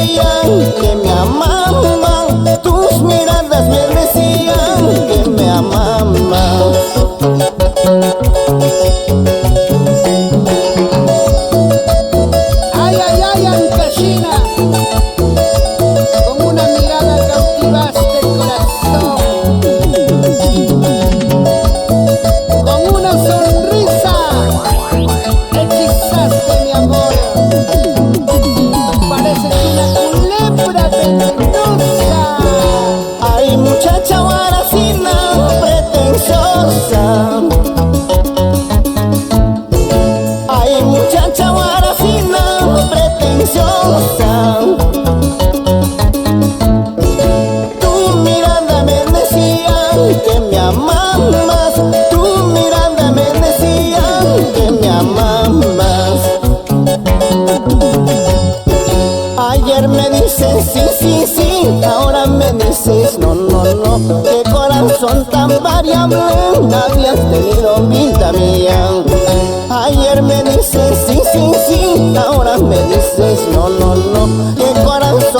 decían que me amaban, tus miradas me decían que me amaban. Ay, ay, ay, Ancashina, con una mirada cautivaste el corazón, con una sonrisa hechizaste mi amor. Pareces una culebra venenosa. Ay, muchacha guaracina pretenciosa. Ay, muchacha guaracina pretenciosa. Tu mirada me decía que me amabas, tu mirada me decía que me amabas. Ayer me dices sí, sí, sí, ahora me dices no, no, no. Qué corazón tan variable habías tenido, vida mía. Ayer me dices sí, sí, sí, ahora me dices no, no, no. Qué corazón